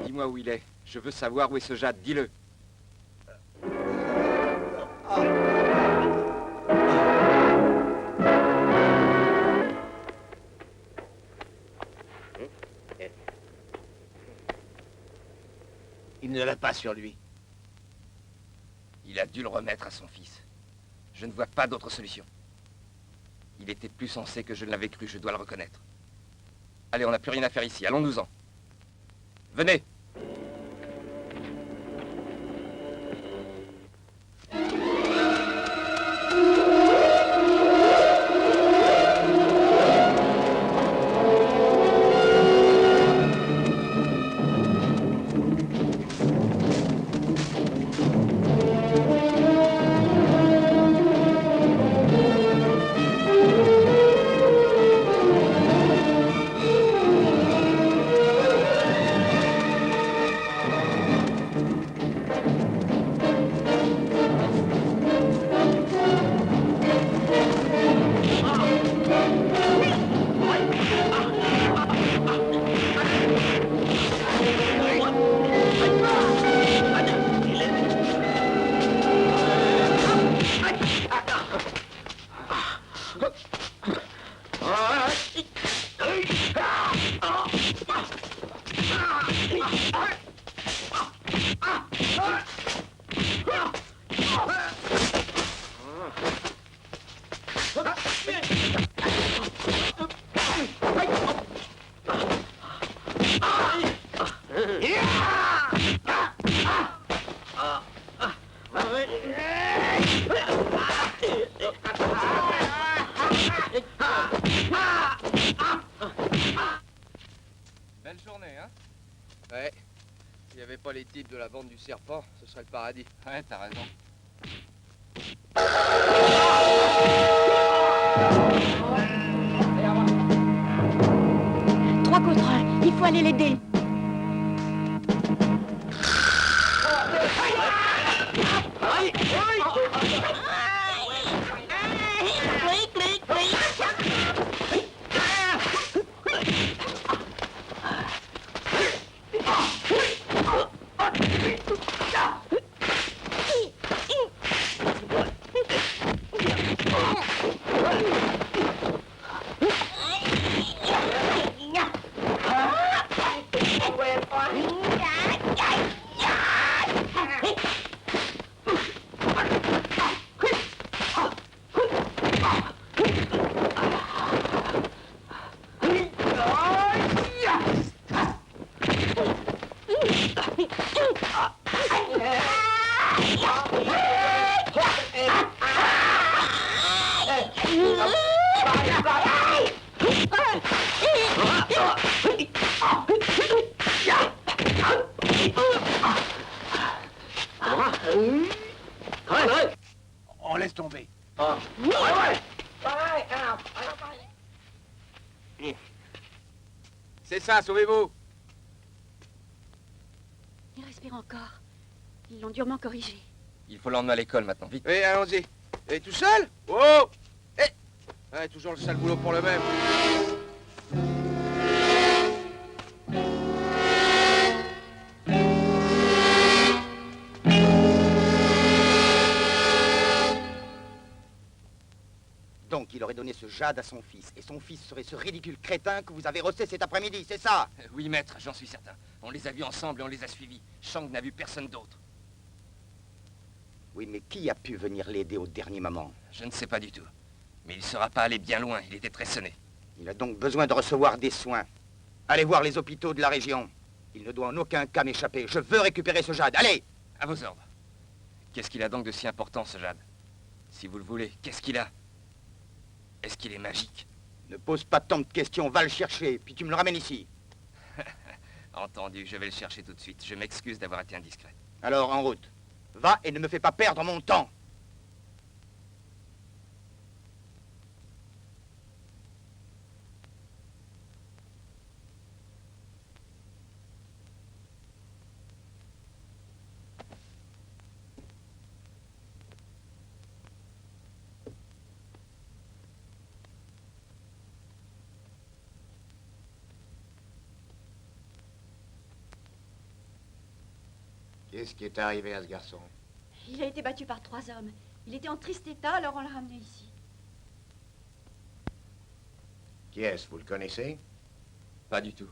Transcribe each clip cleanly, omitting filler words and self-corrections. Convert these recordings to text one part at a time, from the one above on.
Dis-moi où il est. Je veux savoir où est ce Jade, dis-le. Il ne l'a pas sur lui. Il a dû le remettre à son fils. Je ne vois pas d'autre solution. Il était plus sensé que je ne l'avais cru, je dois le reconnaître. Allez, on n'a plus rien à faire ici, allons-nous-en. Venez! Belle journée, hein? Ouais. S'il n'y avait pas les types de la bande du serpent, ce serait le paradis. Ouais, t'as raison. Trois contre un, il faut aller l'aider. On laisse tomber. C'est ça, sauvez-vous! Il respire encore. Ils l'ont durement corrigé. Il faut l'emmener à l'école maintenant, vite. Oui, allons-y. Et tout seul? Oh! Eh! Ouais, toujours le sale boulot pour le même. Donc il aurait donné ce Jade à son fils. Et son fils serait ce ridicule crétin que vous avez rossé cet après-midi, c'est ça? Oui, maître, j'en suis certain. On les a vus ensemble et on les a suivis. Shang n'a vu personne d'autre. Oui, mais qui a pu venir l'aider au dernier moment? Je ne sais pas du tout. Mais il ne sera pas allé bien loin, il était très sonné. Il a donc besoin de recevoir des soins. Allez voir les hôpitaux de la région. Il ne doit en aucun cas m'échapper. Je veux récupérer ce Jade. Allez! À vos ordres. Qu'est-ce qu'il a donc de si important, ce Jade? Si vous le voulez, qu'est-ce qu'il a? Est-ce qu'il est magique? Ne pose pas tant de questions, va le chercher, puis tu me le ramènes ici. Entendu, je vais le chercher tout de suite. Je m'excuse d'avoir été indiscret. Alors, en route. Va et ne me fais pas perdre mon temps. Qu'est-ce qui est arrivé à ce garçon? Il a été battu par 3 hommes. Il était en triste état, alors on l'a ramené ici. Qui est-ce? Vous le connaissez? Pas du tout.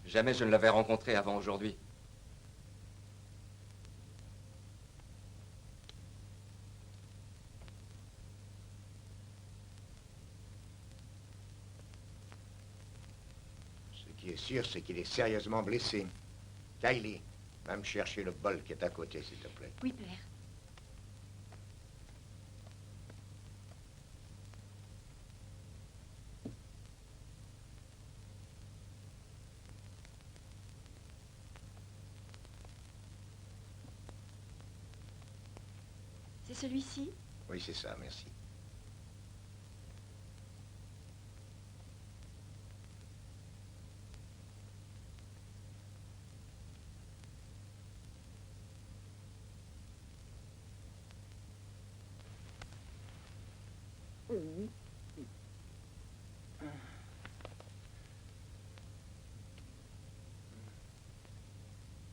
Jamais je ne l'avais rencontré avant aujourd'hui. Ce qui est sûr, c'est qu'il est sérieusement blessé. Kylie, va me chercher le bol qui est à côté, s'il te plaît. Oui, père. C'est celui-ci? Oui, c'est ça, merci.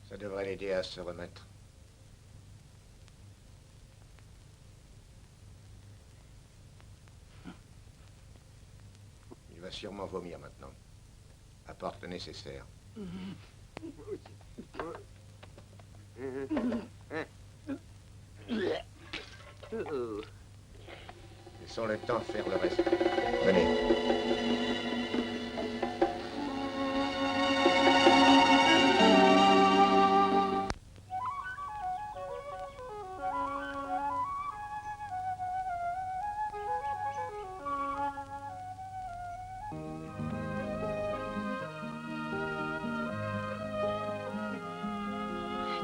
Ça devrait l'aider à se remettre. Il va sûrement vomir maintenant. Apporte le nécessaire. Laissons le temps faire le reste. Venez.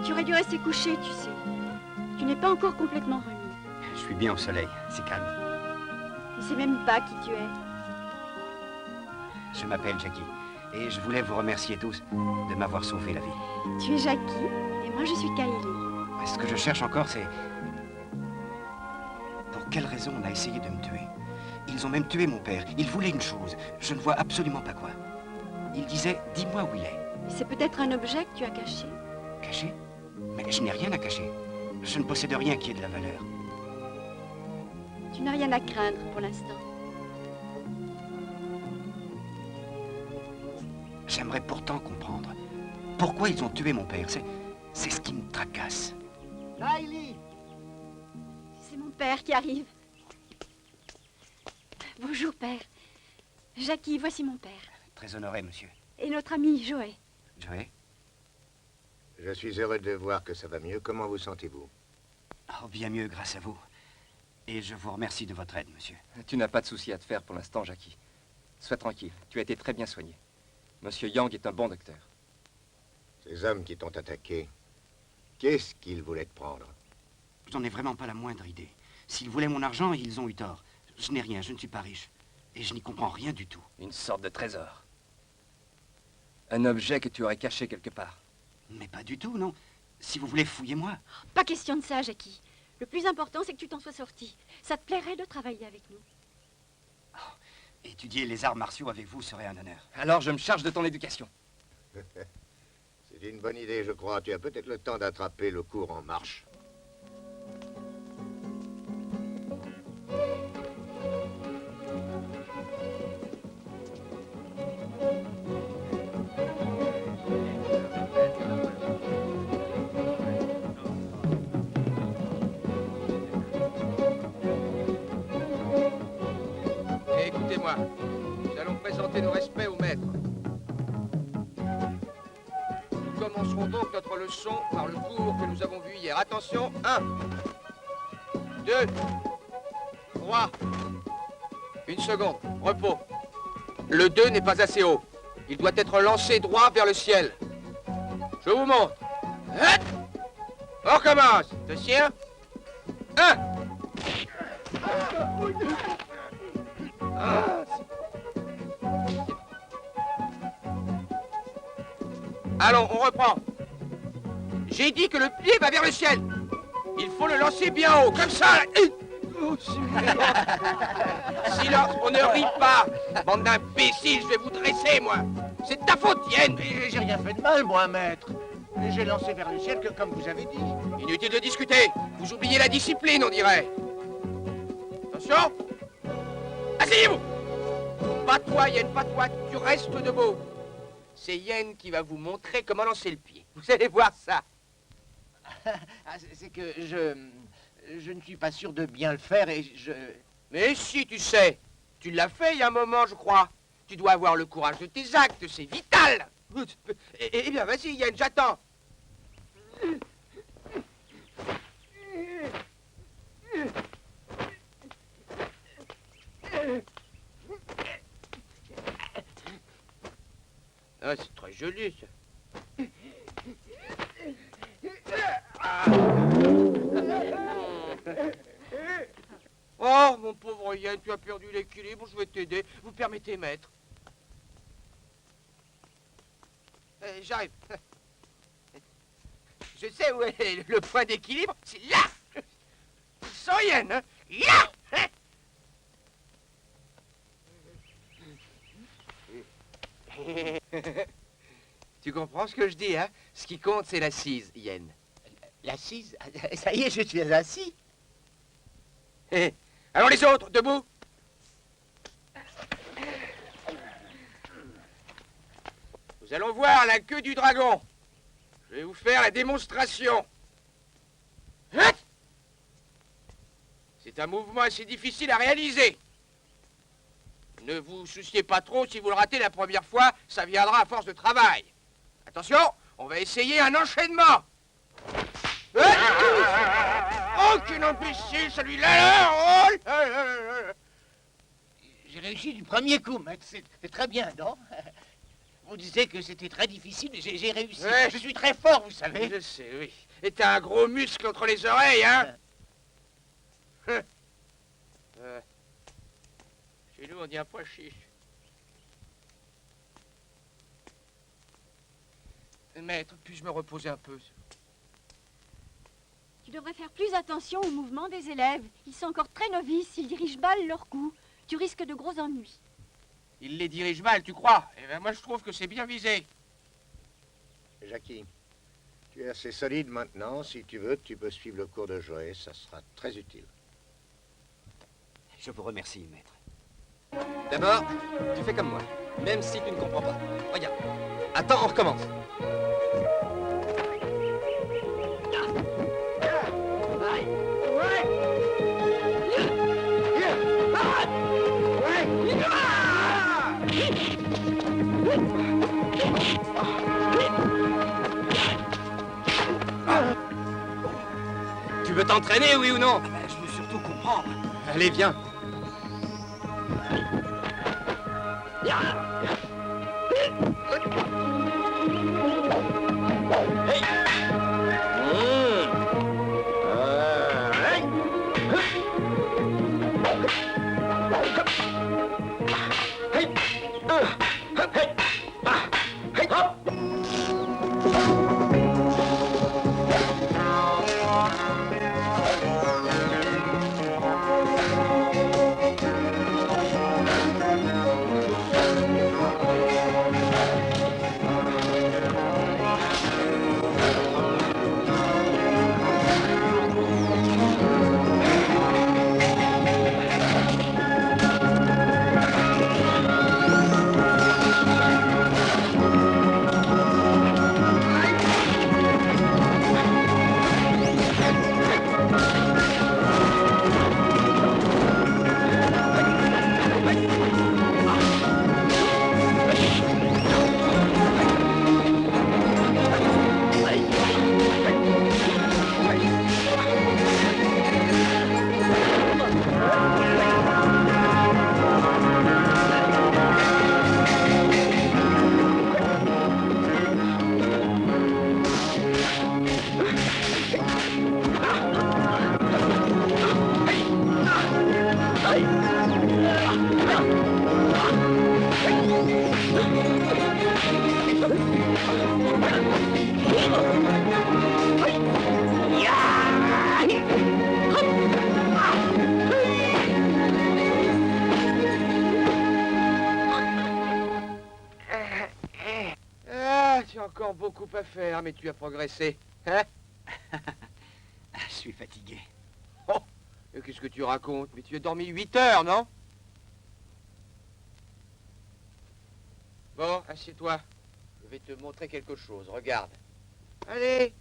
Tu aurais dû rester couché, tu sais. Tu n'es pas encore complètement remis. Je suis bien au soleil, c'est calme. Tu ne sais même pas qui tu es. Je m'appelle Jackie et je voulais vous remercier tous de m'avoir sauvé la vie. Tu es Jackie et moi je suis Kylie. Ce que je cherche encore, c'est... Pour quelle raison on a essayé de me tuer? Ils ont même tué mon père. Ils voulaient une chose. Je ne vois absolument pas quoi. Ils disaient, dis-moi où il est. C'est peut-être un objet que tu as caché. Caché? Mais je n'ai rien à cacher. Je ne possède rien qui ait de la valeur. Tu n'as rien à craindre pour l'instant. J'aimerais pourtant comprendre. Pourquoi ils ont tué mon père? C'est ce qui me tracasse. Kylie! C'est mon père qui arrive. Bonjour, père. Jackie, voici mon père. Très honoré, monsieur. Et notre ami Joël. Joël? Je suis heureux de voir que ça va mieux. Comment vous sentez-vous? Oh, bien mieux grâce à vous. Et je vous remercie de votre aide, monsieur. Tu n'as pas de souci à te faire pour l'instant, Jackie. Sois tranquille, tu as été très bien soigné. Monsieur Yang est un bon docteur. Ces hommes qui t'ont attaqué, qu'est-ce qu'ils voulaient te prendre? Je n'en ai vraiment pas la moindre idée. S'ils voulaient mon argent, ils ont eu tort. Je n'ai rien, je ne suis pas riche. Et je n'y comprends rien du tout. Une sorte de trésor. Un objet que tu aurais caché quelque part. Mais pas du tout, non. Si vous voulez, fouillez-moi. Pas question de ça, Jackie. Le plus important, c'est que tu t'en sois sorti. Ça te plairait de travailler avec nous? Étudier les arts martiaux avec vous serait un honneur. Alors je me charge de ton éducation. C'est une bonne idée, je crois. Tu as peut-être le temps d'attraper le cours en marche. Suivez-moi. Nous allons présenter nos respects au maître. Nous commencerons donc notre leçon par le cours que nous avons vu hier. Attention, 1, 2, 3. Une seconde, repos. Le 2 n'est pas assez haut. Il doit être lancé droit vers le ciel. Je vous montre. Hop. On recommence. Attention. 1. Allons, on reprend. J'ai dit que le pied va vers le ciel. Il faut le lancer bien haut, comme ça. Silence, on ne rit pas. Bande d'imbéciles, je vais vous dresser, moi. C'est de ta faute, Yen. J'ai rien fait de mal, moi, maître. J'ai lancé vers le ciel, comme vous avez dit. Inutile de discuter. Vous oubliez la discipline, on dirait. Attention. Asseyez-vous. Pas toi, Yen, pas toi. Tu restes debout. C'est Yen qui va vous montrer comment lancer le pied. Vous allez voir ça. C'est que je ne suis pas sûr de bien le faire et je... Mais si, tu sais. Tu l'as fait il y a un moment, je crois. Tu dois avoir le courage de tes actes, c'est vital. Eh bien, vas-y, Yen, j'attends. Ah, c'est très joli, ça. Oh, mon pauvre Yen, tu as perdu l'équilibre, je vais t'aider. Vous permettez, maître? J'arrive. Je sais où est le point d'équilibre, c'est là. Sans Yen, hein? Là, hein? Tu comprends ce que je dis, hein? Ce qui compte, c'est l'assise, Yen. L'assise? Ça y est, je suis assis. Alors les autres, debout. Nous allons voir la queue du dragon. Je vais vous faire la démonstration. Hein? C'est un mouvement assez difficile à réaliser. Ne vous souciez pas trop, si vous le ratez la première fois, ça viendra à force de travail. Attention, on va essayer un enchaînement. Oh, quel imbécile, celui-là! Oh là là là là. J'ai réussi du premier coup, maître. C'est très bien, non? Vous disiez que c'était très difficile, j'ai réussi. Ouais. Je suis très fort, vous savez. Je sais, oui. Et t'as un gros muscle entre les oreilles, hein? Chez nous, on dit un pois chiche. Maître, puis-je me reposer un peu? Tu devrais faire plus attention au mouvement des élèves. Ils sont encore très novices, ils dirigent mal leur coup. Tu risques de gros ennuis. Il les dirige mal, tu crois? Eh ben moi, je trouve que c'est bien visé. Jackie, tu es assez solide maintenant. Si tu veux, tu peux suivre le cours de Joël. Ça sera très utile. Je vous remercie, maître. D'abord, tu fais comme moi, même si tu ne comprends pas. Regarde. Attends, on recommence. Tu veux t'entraîner, oui ou non? Je veux surtout comprendre. Allez, viens. encore beaucoup à faire, mais tu as progressé. Hein? Je suis fatigué. Oh, et qu'est-ce que tu racontes? Mais tu as dormi 8 heures, non? Bon, assieds-toi. Je vais te montrer quelque chose. Regarde. Allez.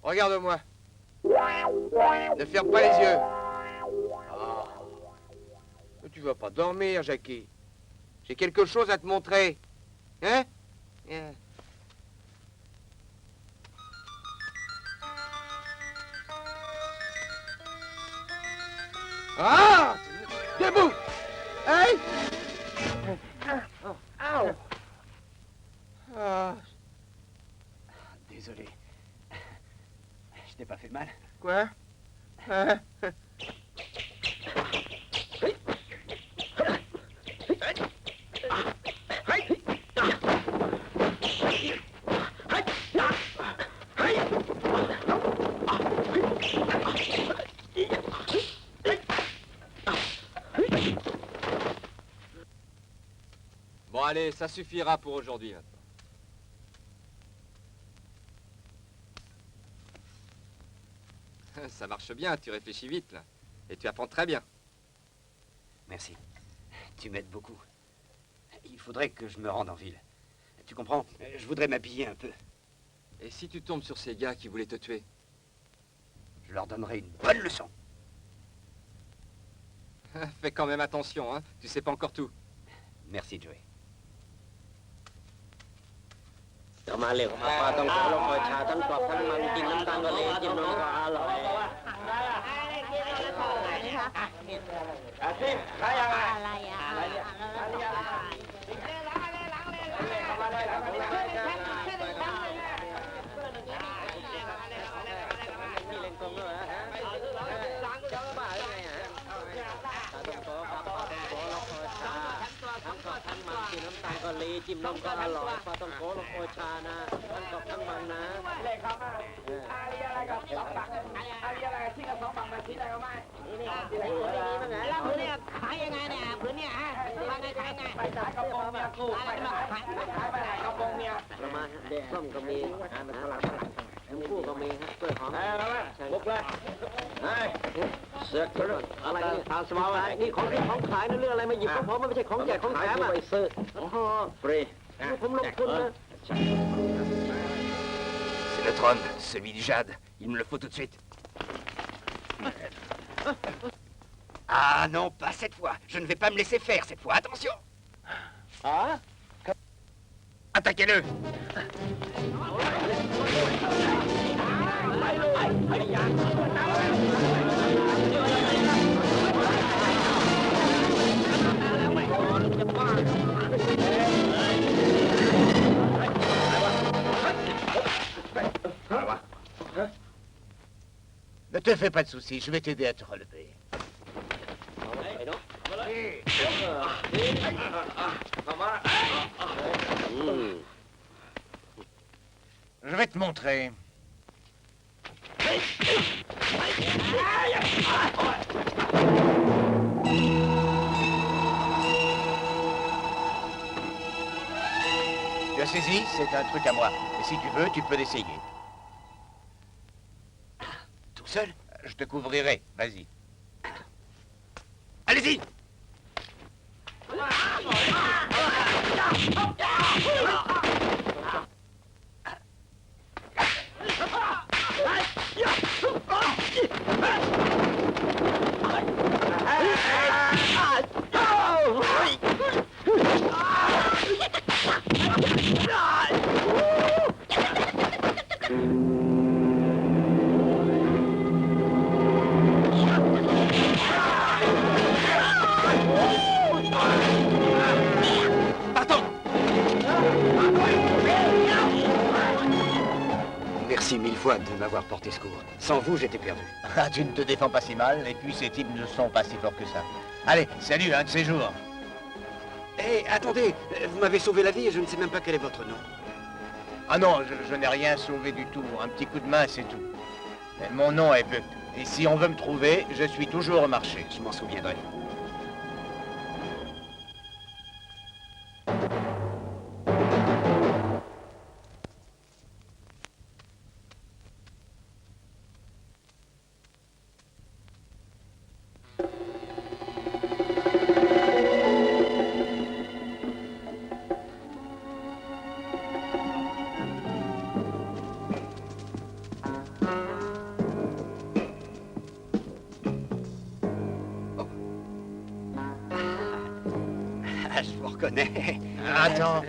Regarde-moi. Ne ferme pas les yeux. Ah. Mais tu vas pas dormir, Jackie. J'ai quelque chose à te montrer. Hein? Viens. Ah! Debout! Hey! Ah, Désolé. Je t'ai pas fait mal. quoi? Hein? Bon, allez, ça suffira pour aujourd'hui maintenant. Ça marche bien, tu réfléchis vite, là. Et tu apprends très bien. Merci. Tu m'aides beaucoup. Il faudrait que je me rende en ville. Tu comprends? Je voudrais m'habiller un peu. Et si tu tombes sur ces gars qui voulaient te tuer? Je leur donnerai une bonne leçon. Fais quand même attention, hein. Tu sais pas encore tout. Merci, Joey. เรามาเร็วมาปลาต้องขอลงคอยชาทั้งกรอบทั้งมันกินน้ำตาลทะเลจิ้มนมก็อร่อย อะไรอ่ะ นี่เล่นกงเหรอฮะจับบ้าหรือไงฮะปลาต้องขอครับปลาต้องขอลงคอยชาทั้งกรอบทั้งมันกินน้ำตาลทะเลจิ้มนมก็อร่อยปลาต้องขอลงคอยชานะทั้งกรอบทั้งมันนะแล้วผืนเนี่ยขายยังไงเนี่ยผืนเนี่ยฮะว่าไงขายไงไปขายกระโปรงเนี่ยคู่ขายไปไหนกระโปรงเนี่ยเรามาเด็กส้มก็มีน้ำคู่ก็มีฮะกล้วยหอมบุกเลยเสือกอะไรเนี่ยทานสมาร์ทนี่ของขายนั่นเรื่องอะไรมาหยิบของผมมันไม่ใช่ของแจกของแถมอ่ะโอ้โหฟรีผมลงทุนนะ C'est notre homme, celui du jade. Il me le faut tout de suite. Ah non, pas cette fois. Je ne vais pas me laisser faire cette fois. Attention. Ah? Attaquez-le! Ne te fais pas de soucis, je vais t'aider à te relever. Je vais te montrer. Tu as saisi? C'est un truc à moi. Et si tu veux, tu peux l'essayer. Tout seul? Je te couvrirai. Vas-y. Allez-y. Merci mille fois de m'avoir porté secours. Sans vous, j'étais perdu. Ah, tu ne te défends pas si mal, et puis ces types ne sont pas si forts que ça. Allez, salut, un de ces jours. Hé, attendez, vous m'avez sauvé la vie et je ne sais même pas quel est votre nom. Ah non, je n'ai rien sauvé du tout. Un petit coup de main, c'est tout. Mais mon nom est Buck. Et si on veut me trouver, je suis toujours au marché. Je m'en souviendrai. Ah, je vous reconnais. Attends.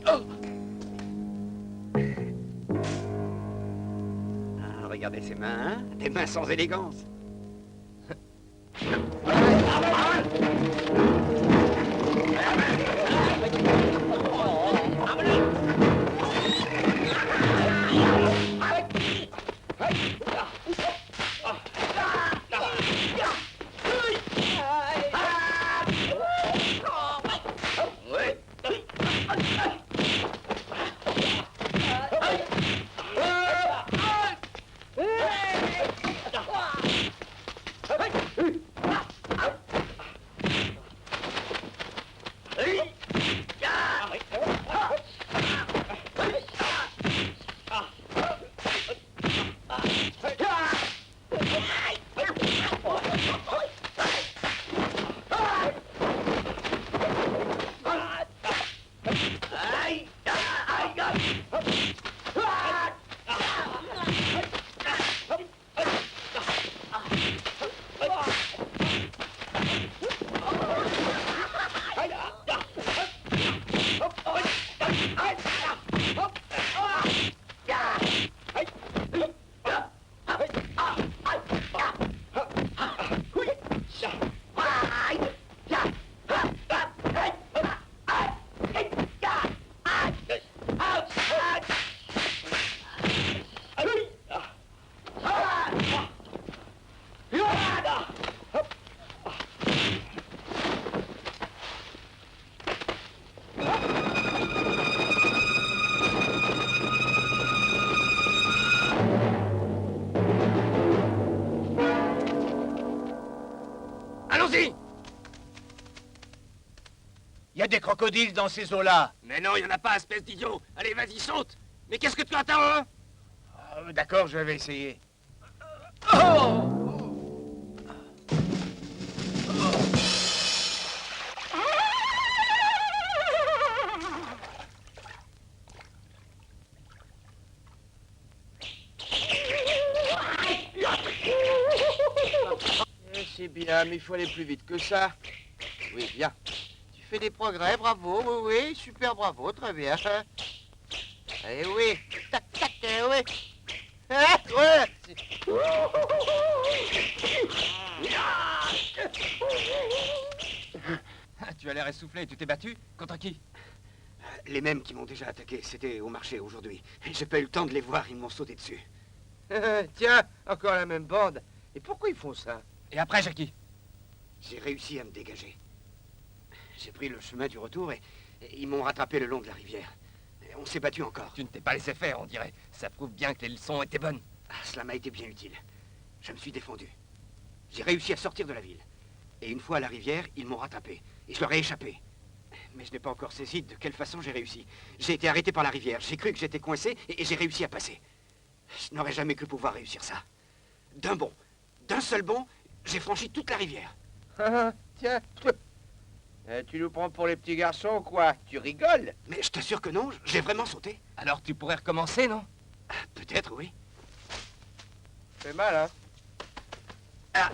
Ah, regardez ces mains, hein? Des mains sans élégance. Allons-y! Il y a des crocodiles dans ces eaux-là. Mais non, il n'y en a pas, espèce d'idiot. Allez, vas-y, saute. Mais qu'est-ce que tu attends, hein? D'accord, je vais essayer. C'est bien, mais il faut aller plus vite que ça. Oui, bien. Tu fais des progrès, bravo, oui, oui, super bravo, très bien. Eh oui, tac, tac, eh oui. Ah, ouais. Tu as l'air essoufflé, tu t'es battu? Contre qui? Les mêmes qui m'ont déjà attaqué, c'était au marché aujourd'hui. J'ai pas eu le temps de les voir, ils m'ont sauté dessus. Tiens, encore la même bande. Et pourquoi ils font ça? Et après, Jackie? J'ai réussi à me dégager. J'ai pris le chemin du retour et ils m'ont rattrapé le long de la rivière. Et on s'est battu encore. Tu ne t'es pas laissé faire, on dirait. Ça prouve bien que les leçons étaient bonnes. Ah, cela m'a été bien utile. Je me suis défendu. J'ai réussi à sortir de la ville. Et une fois à la rivière, ils m'ont rattrapé. Et je leur ai échappé. Mais je n'ai pas encore saisi de quelle façon j'ai réussi. J'ai été arrêté par la rivière. J'ai cru que j'étais coincé et j'ai réussi à passer. Je n'aurais jamais cru pouvoir réussir ça. D'un bond, d'un seul bond, j'ai franchi toute la rivière. Tiens, tu nous prends pour les petits garçons ou quoi? Tu rigoles? Mais je t'assure que non, j'ai vraiment sauté. Alors tu pourrais recommencer, non? Peut-être, oui. C'est mal, hein? Ah.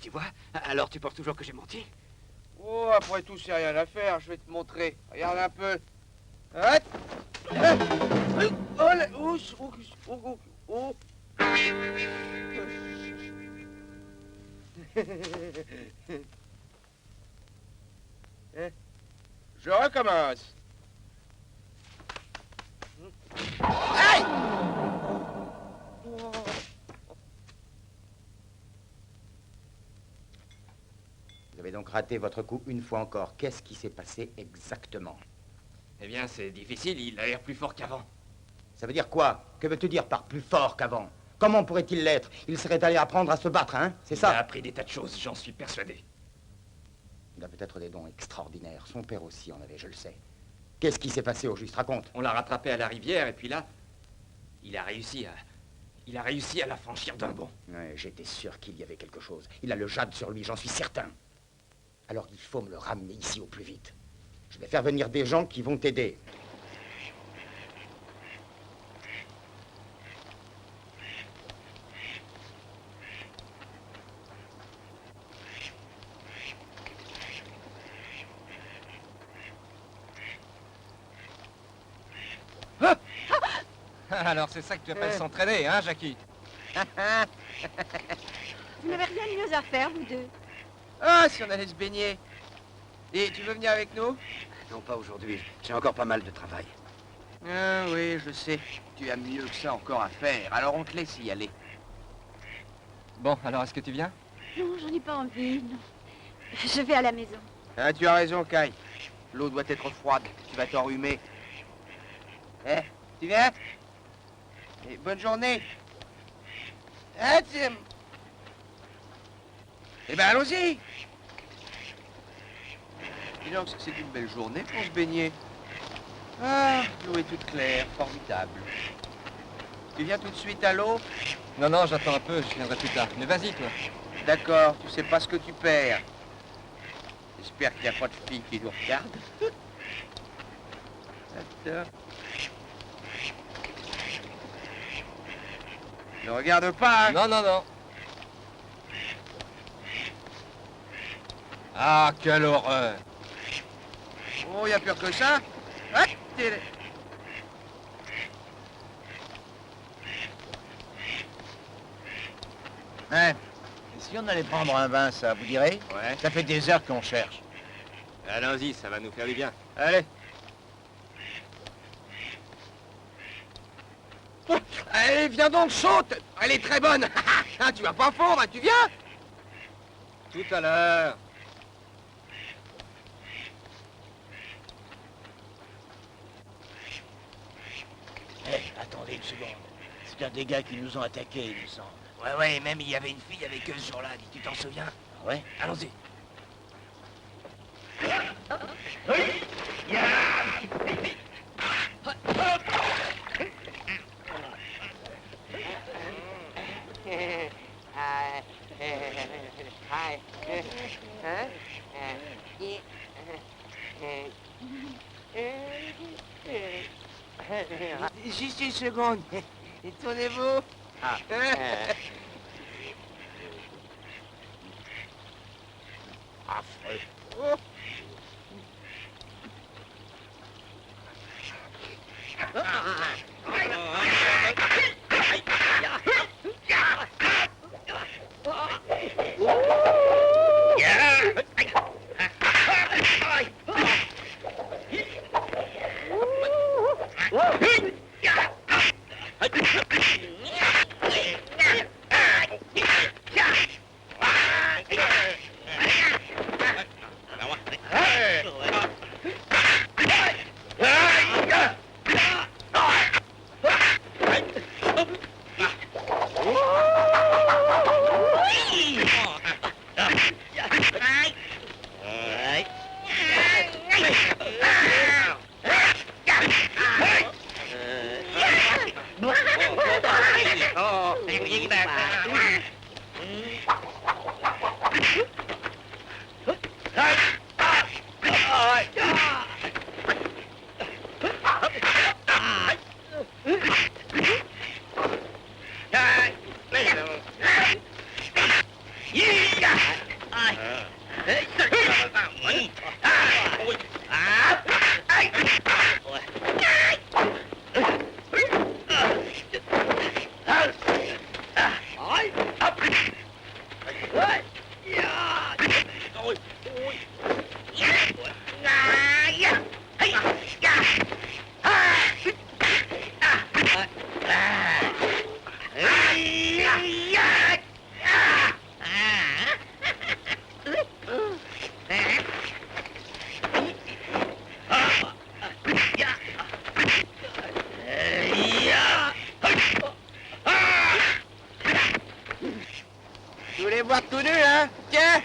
Tu vois, alors tu penses toujours que j'ai menti? Oh, après tout, c'est rien à faire, je vais te montrer. Regarde un peu. Hop. Oh, là, oh, oh, oh, oh. Je recommence. Aïe! Vous avez donc donc raté votre coup une fois encore. Qu'est-ce qui s'est passé exactement? Eh bien, c'est difficile, il a l'air plus fort qu'avant. Ça veut dire quoi? Que veux-tu dire par plus fort qu'avant? Comment pourrait-il l'être? Il serait allé apprendre à se battre, hein? C'est ça? Il a appris des tas de choses, j'en suis persuadé. Il a peut-être des dons extraordinaires. Son père aussi en avait, je le sais. Qu'est-ce qui s'est passé au juste? Raconte. On l'a rattrapé à la rivière, et puis là, il a réussi à la franchir d'un bond. Ouais, j'étais sûr qu'il y avait quelque chose. Il a le jade sur lui, j'en suis certain. Alors il faut me le ramener ici au plus vite. Je vais faire venir des gens qui vont t'aider. Alors c'est ça que tu appelles s'entraîner, hein, Jackie? Vous n'avez rien de mieux à faire, vous deux. Ah, si on allait se baigner. Et tu veux venir avec nous? Non, pas aujourd'hui. J'ai encore pas mal de travail. Ah oui, je sais. Tu as mieux que ça encore à faire. Alors on te laisse y aller. Bon, alors est-ce que tu viens? Non, j'en ai pas envie, non. Je vais à la maison. Ah, tu as raison, Kai. L'eau doit être froide. Tu vas t'enrhumer. Tu viens? Et bonne journée. Ah, tiens. Eh ben, allons-y. Dis donc, c'est une belle journée pour se baigner. Ah, l'eau est toute claire, formidable. Tu viens tout de suite à l'eau? Non, non, j'attends un peu, je viendrai plus tard. Mais vas-y, toi. D'accord, tu sais pas ce que tu perds. J'espère qu'il n'y a pas de filles qui nous regardent. Attends. Ne regarde pas, hein. Non, non, non. Ah, quelle horreur. Oh, il y a pire que ça. Ah, Hein? Et si on allait prendre un bain, ça vous dirait? Ouais. Ça fait des heures qu'on cherche. Allons-y, ça va nous faire du bien. Allez. Allez, viens donc, saute. Elle est très bonne. Hein, tu vas pas fondre, hein, tu viens? Tout à l'heure. Attendez une seconde. C'est un des gars qui nous ont attaqués, il me semble. Ouais, même il y avait une fille avec eux ce jour-là, tu t'en souviens? Ah ouais? Allons-y. Juste une seconde. Tournez-vous. Affreux. Oh. aller voir tout nu, hein? Tiens!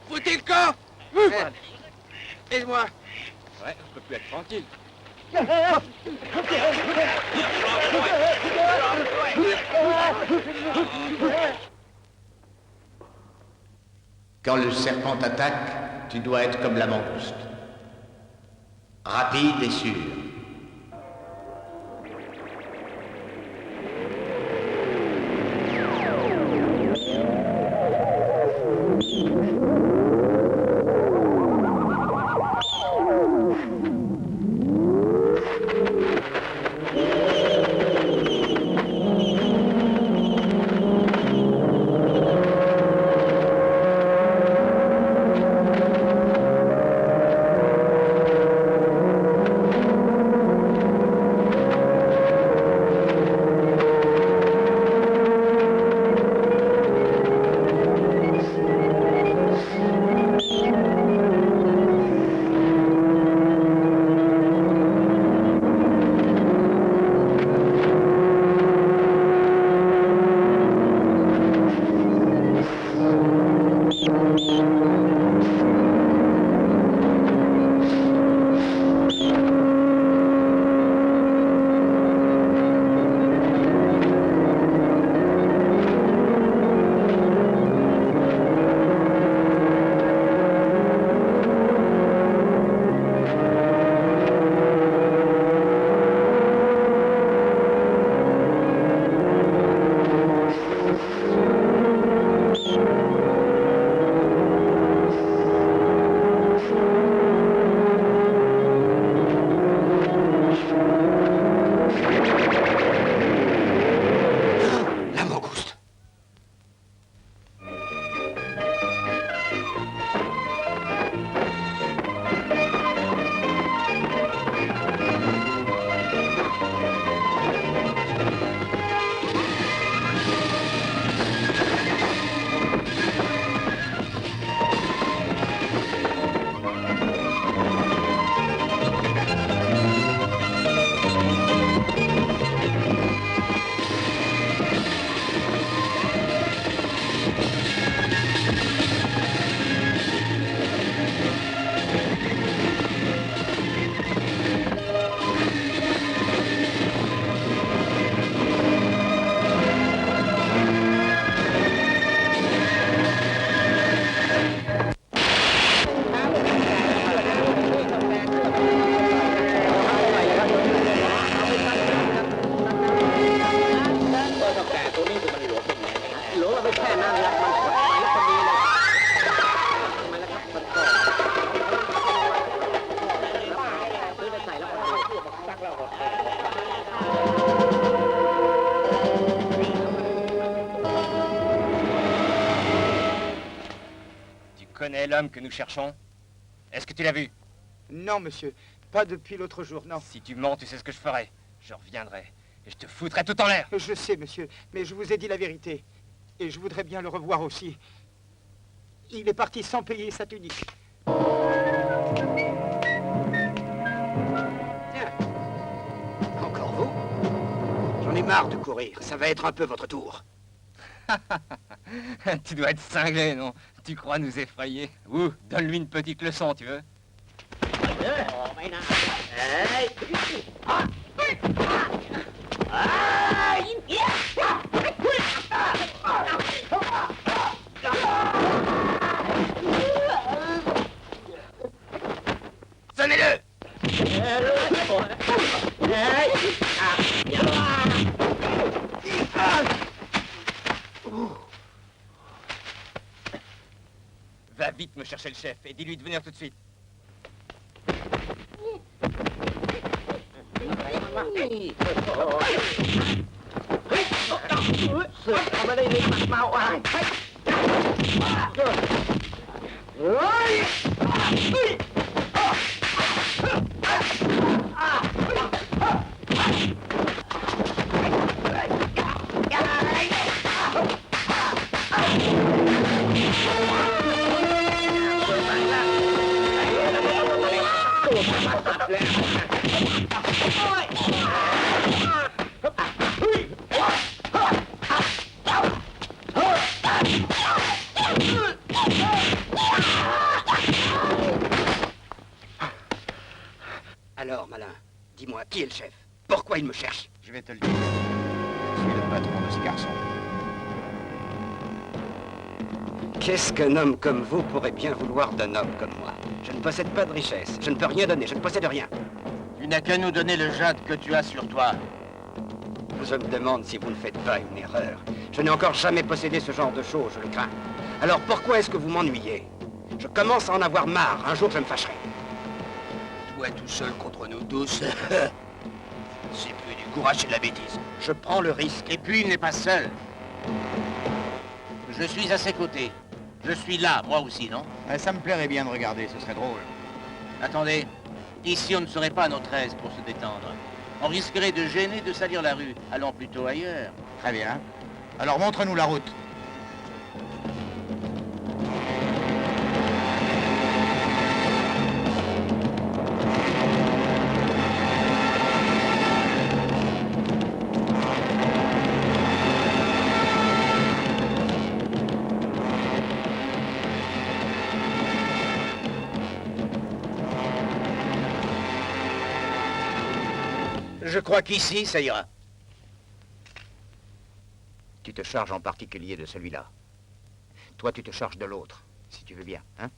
Foutez le camp! Aide-moi! Ouais, je peux plus être tranquille. Quand le serpent t'attaque, tu dois être comme la mangouste. Rapide et sûr. Connais l'homme que nous cherchons? Est-ce que tu l'as vu? Non, monsieur. Pas depuis l'autre jour, non. Si tu mens, tu sais ce que je ferai. Je reviendrai et je te foutrai tout en l'air. Je sais, monsieur, mais je vous ai dit la vérité. Et je voudrais bien le revoir aussi. Il est parti sans payer sa tunique. Tiens. Encore vous? J'en ai marre de courir. Ça va être un peu votre tour. Tu dois être cinglé, non? Tu crois nous effrayer? Ouh, donne-lui une petite leçon, tu veux? Sonnez-le! Va vite me chercher le chef et dis-lui de venir tout de suite. Alors, malin, dis-moi, qui est le chef? Pourquoi il me cherche? Je vais te le dire. Je suis le patron de ce garçon. Qu'est-ce qu'un homme comme vous pourrait bien vouloir d'un homme comme moi? Je ne possède pas de richesse, je ne peux rien donner, je ne possède rien. Tu n'as qu'à nous donner le jade que tu as sur toi. Je me demande si vous ne faites pas une erreur. Je n'ai encore jamais possédé ce genre de choses, je le crains. Alors pourquoi est-ce que vous m'ennuyez? Je commence à en avoir marre, un jour je me fâcherai. Toi tout seul contre nous tous. C'est plus du courage et de la bêtise. Je prends le risque. Et puis il n'est pas seul. Je suis à ses côtés. Je suis là, moi aussi, non? Ça me plairait bien de regarder, ce serait drôle. Attendez, ici on ne serait pas à notre aise pour se détendre. On risquerait de gêner, de salir la rue. Allons plutôt ailleurs. Très bien. Alors montre-nous la route. Je crois qu'ici, ça ira. Tu te charges en particulier de celui-là. Toi, tu te charges de l'autre, si tu veux bien, hein?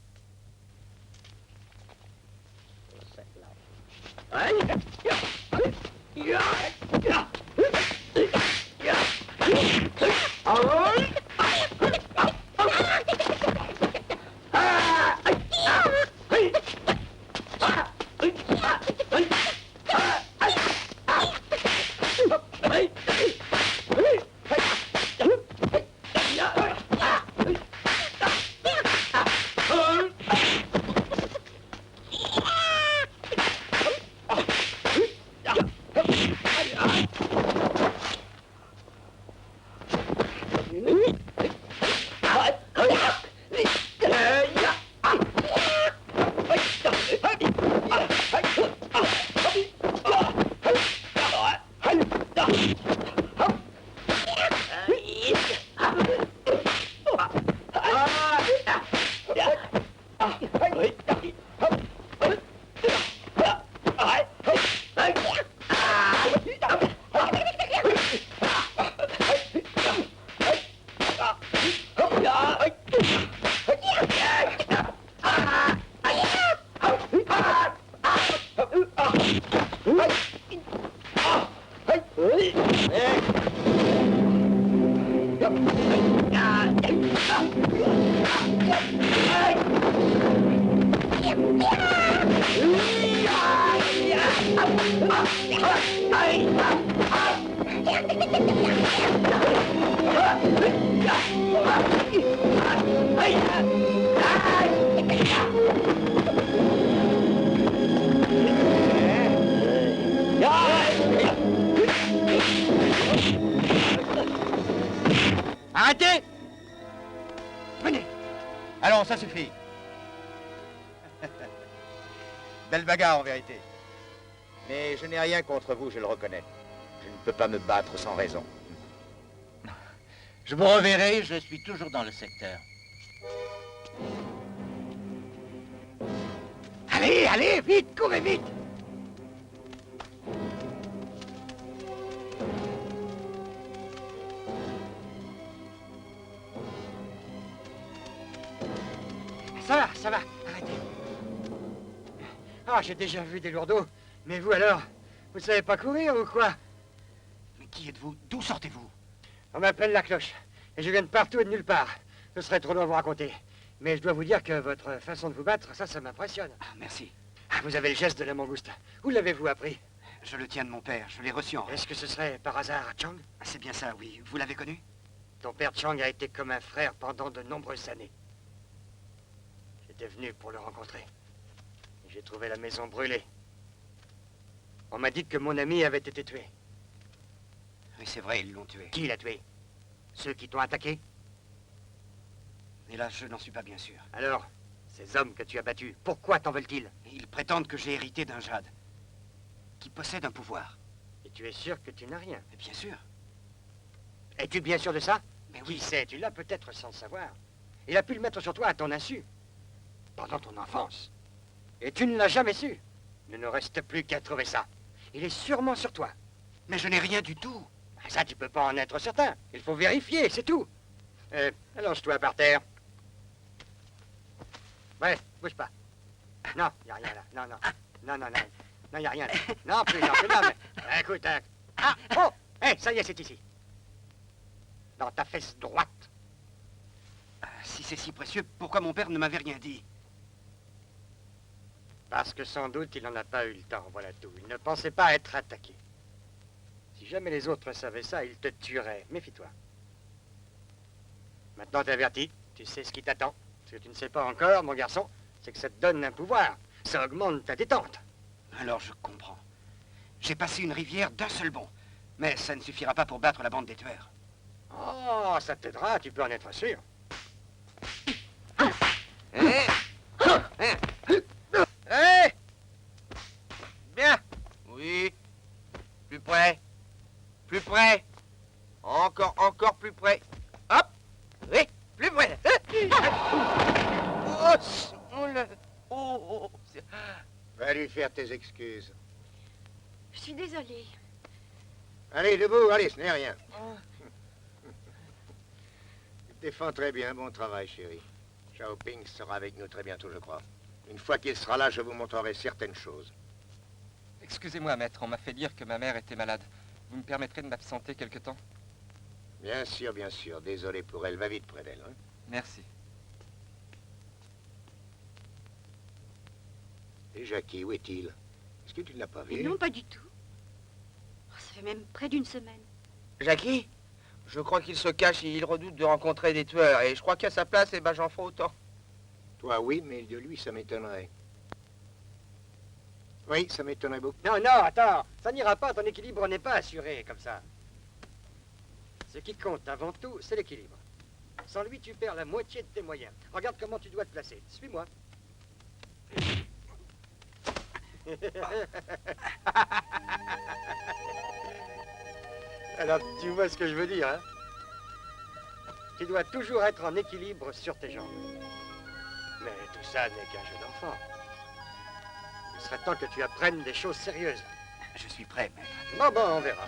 Arrêtez! Venez! Allons, ça suffit. Belle bagarre, en vérité. Mais je n'ai rien contre vous, je le reconnais. Je ne peux pas me battre sans raison. Je vous reverrai, je suis toujours dans le secteur. Allez, allez, vite, courez vite! Ça va, arrêtez. Ah, j'ai déjà vu des lourdeaux. Mais vous alors, vous savez pas courir ou quoi? Mais qui êtes-vous? D'où sortez-vous? On m'appelle la cloche. Et je viens de partout et de nulle part. Ce serait trop long à vous raconter. Mais je dois vous dire que votre façon de vous battre, ça m'impressionne. Ah, merci. Ah, vous avez le geste de la mangouste. Où l'avez-vous appris? Je le tiens de mon père, je l'ai reçu en... Est-ce que ce serait par hasard Chang? C'est bien ça, oui. Vous l'avez connu? Ton père Chang a été comme un frère pendant de nombreuses années. J'étais venu pour le rencontrer. J'ai trouvé la maison brûlée. On m'a dit que mon ami avait été tué. Oui, c'est vrai, ils l'ont tué. Qui l'a tué? Ceux qui t'ont attaqué? Et là, je n'en suis pas bien sûr. Alors, Ces hommes que tu as battus, pourquoi t'en veulent-ils? Ils prétendent que j'ai hérité d'un jade, qui possède un pouvoir. Et tu es sûr que tu n'as rien? Mais bien sûr. Es-tu bien sûr de ça? Mais Qui oui, sait, tu l'as peut-être sans le savoir. Il a pu le mettre sur toi à ton insu, pendant ton enfance. Et tu ne l'as jamais su. Il ne nous reste plus qu'à trouver ça. Il est sûrement sur toi. mais je n'ai rien du tout. Ça, tu peux pas en être certain. Il faut vérifier, c'est tout. Allonge-toi par terre. Ouais, bouge pas. Non, y a rien là. Non, non. Non, non, non. Non, y a rien là. Non, plus là, mais... Écoute, Ah, oh, ça y est, c'est ici. Dans ta fesse droite. Si c'est si précieux, pourquoi mon père ne m'avait rien dit? Parce que sans doute, il n'en a pas eu le temps, voilà tout. Il ne pensait pas être attaqué. Si jamais les autres savaient ça, ils te tueraient. Méfie-toi. Maintenant, t'es averti. Tu sais ce qui t'attend. Ce que tu ne sais pas encore, mon garçon, c'est que ça te donne un pouvoir. Ça augmente ta détente. Alors je comprends. J'ai passé une rivière d'un seul bond. Mais ça ne suffira pas pour battre la bande des tueurs. Oh, ça t'aidera, tu peux en être sûr. Bien. Oui. Plus près. Plus près. Encore plus près. Hop. Oui, plus près. Va lui faire tes excuses. Je suis désolée. Allez, debout, allez, ce n'est rien. Tu te défends très bien, bon travail, chérie. Xiaoping sera avec nous très bientôt, je crois. Une fois qu'il sera là, je vous montrerai certaines choses. Excusez-moi, maître, on m'a fait dire que ma mère était malade. Vous me permettrez de m'absenter quelque temps? Bien sûr, bien sûr. Désolé pour elle. Va vite près d'elle. Hein. Merci. Et Jackie, où est-il? Est-ce que tu ne l'as pas Mais vu? non, pas du tout. Oh, ça fait même près d'une semaine. Jackie, je crois qu'il se cache et il redoute de rencontrer des tueurs. Et je crois qu'à sa place, eh ben, j'en ferai autant. Toi, oui, mais de lui, ça m'étonnerait. Oui, ça m'étonnerait beaucoup. Non, non, attends. Ça n'ira pas, ton équilibre n'est pas assuré comme ça. Ce qui compte avant tout, c'est l'équilibre. Sans lui, tu perds la moitié de tes moyens. Regarde comment tu dois te placer. Suis-moi. Alors, tu vois ce que je veux dire, hein? Tu dois toujours être en équilibre sur tes jambes. Mais tout ça n'est qu'un jeu d'enfant. Il serait temps que tu apprennes des choses sérieuses. Je suis prêt, maître. Bon, on verra.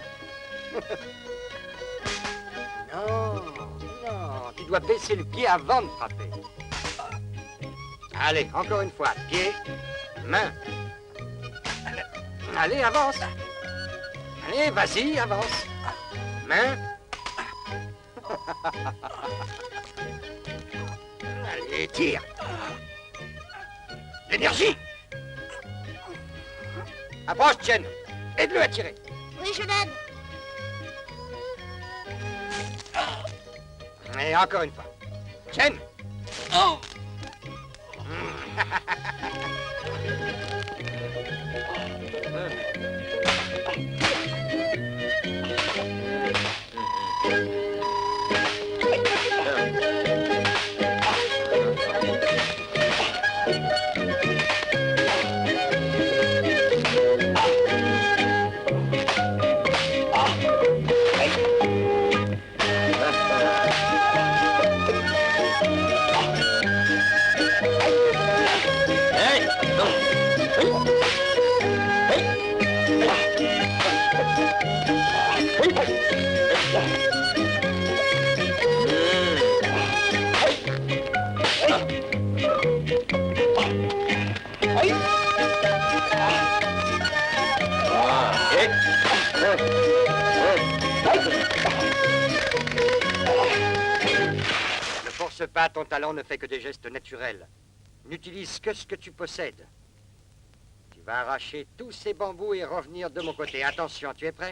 Non, non, tu dois baisser le pied avant de frapper. Allez, encore une fois. Pied, main. Allez, avance. Allez, vas-y, avance. Main. Allez, tire. L'énergie. Approche, Chen. Aide-le à tirer. Oui, je l'aide. Et encore une fois. Chen. Ne force pas, ton talent ne fait que des gestes naturels. N'utilise que ce que tu possèdes. Tu vas arracher tous ces bambous et revenir de mon côté. Attention, tu es prêt?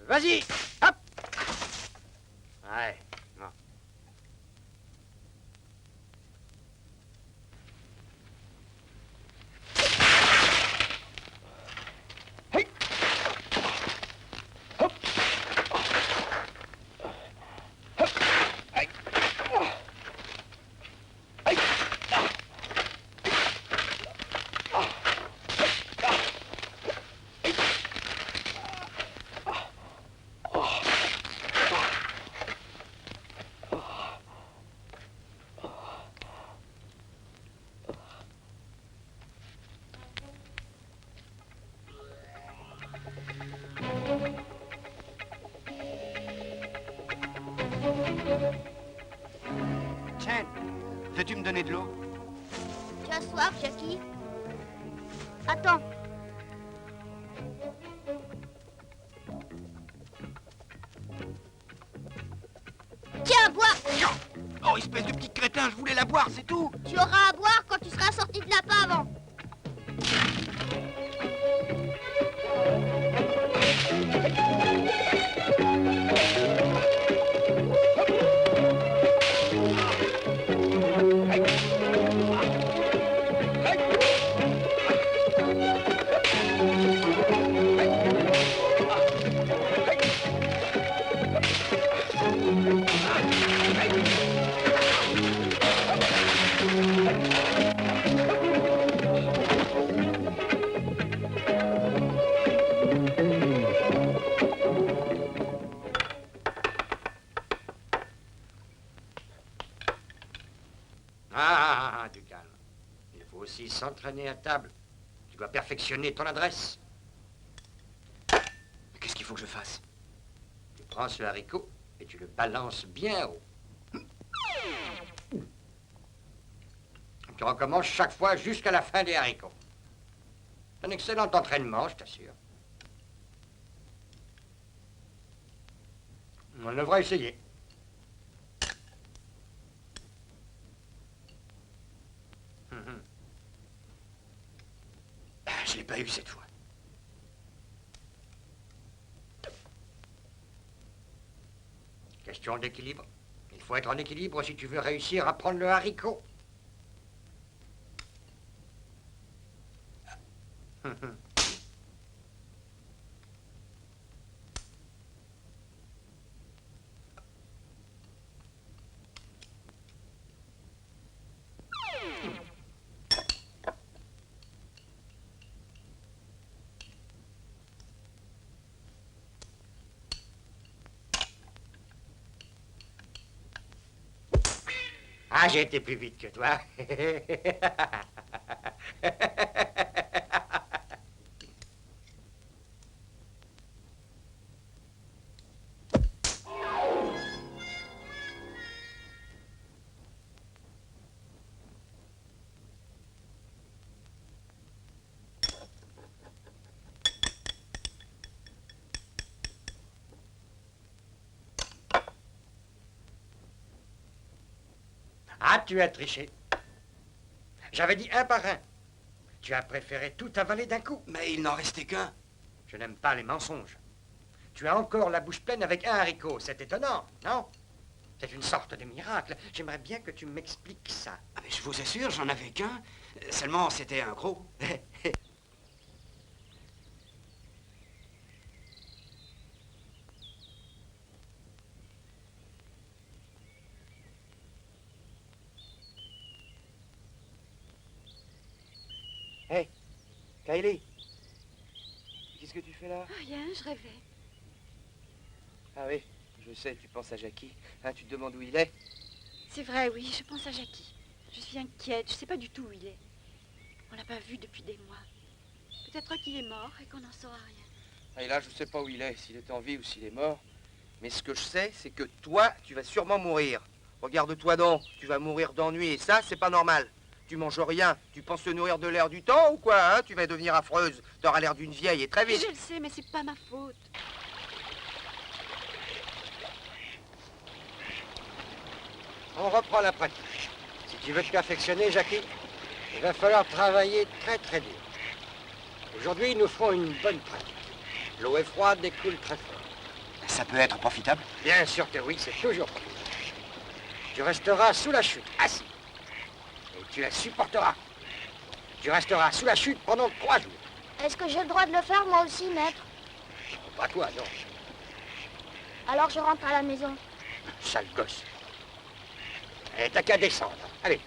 Vas-y! Hop! Ouais, bon. me donner de l'eau? Tu as soif, Jackie? Attends. Tiens, bois! Oh, espèce de petit crétin, je voulais la boire, c'est tout! Tu auras à boire quand tu seras sorti de là pas avant. Du calme. Il faut aussi s'entraîner à table. Tu dois perfectionner ton adresse. Mais qu'est-ce qu'il faut que je fasse? Tu prends ce haricot et tu le balances bien haut. Tu recommences chaque fois jusqu'à la fin des haricots. C'est un excellent entraînement, je t'assure. On devra essayer. Je l'ai pas eu cette fois. Question d'équilibre. Il faut être en équilibre si tu veux réussir à prendre le haricot. Ah, j'ai été plus vite que toi. Ah, tu as triché. J'avais dit un par un. Tu as préféré tout avaler d'un coup. Mais il n'en restait qu'un. Je n'aime pas les mensonges. Tu as encore la bouche pleine avec un haricot. C'est étonnant, non? C'est une sorte de miracle. J'aimerais bien que tu m'expliques ça. Ah, mais je vous assure, j'en avais qu'un. Seulement, c'était un gros. Hé, Kylie, qu'est-ce que tu fais là? Rien, je rêvais. Ah oui, je sais, tu penses à Jackie. Hein, tu te demandes où il est? C'est vrai, oui, je pense à Jackie. Je suis inquiète, je sais pas du tout où il est. On l'a pas vu depuis des mois. Peut-être qu'il est mort et qu'on n'en saura rien. Et là, je sais pas où il est, s'il est en vie ou s'il est mort. Mais ce que je sais, c'est que toi, tu vas sûrement mourir. Regarde-toi donc, tu vas mourir d'ennui et ça, c'est pas normal. Tu manges rien, tu penses te nourrir de l'air du temps ou quoi, hein? Tu vas devenir affreuse, t'auras l'air d'une vieille et très vite. Je le sais, mais c'est pas ma faute. On reprend la pratique. Si tu veux te perfectionner, Jackie, il va falloir travailler très très dur. Aujourd'hui, nous ferons une bonne pratique. L'eau est froide et coule très fort. Ça peut être profitable? Bien sûr que oui, c'est toujours profitable. Tu resteras sous la chute, assis. Et tu la supporteras. Tu resteras sous la chute pendant 3 jours. Est-ce que j'ai le droit de le faire, moi aussi, maître? Pas toi, non. Alors je rentre à la maison. Sale gosse. Et t'as qu'à descendre. Allez.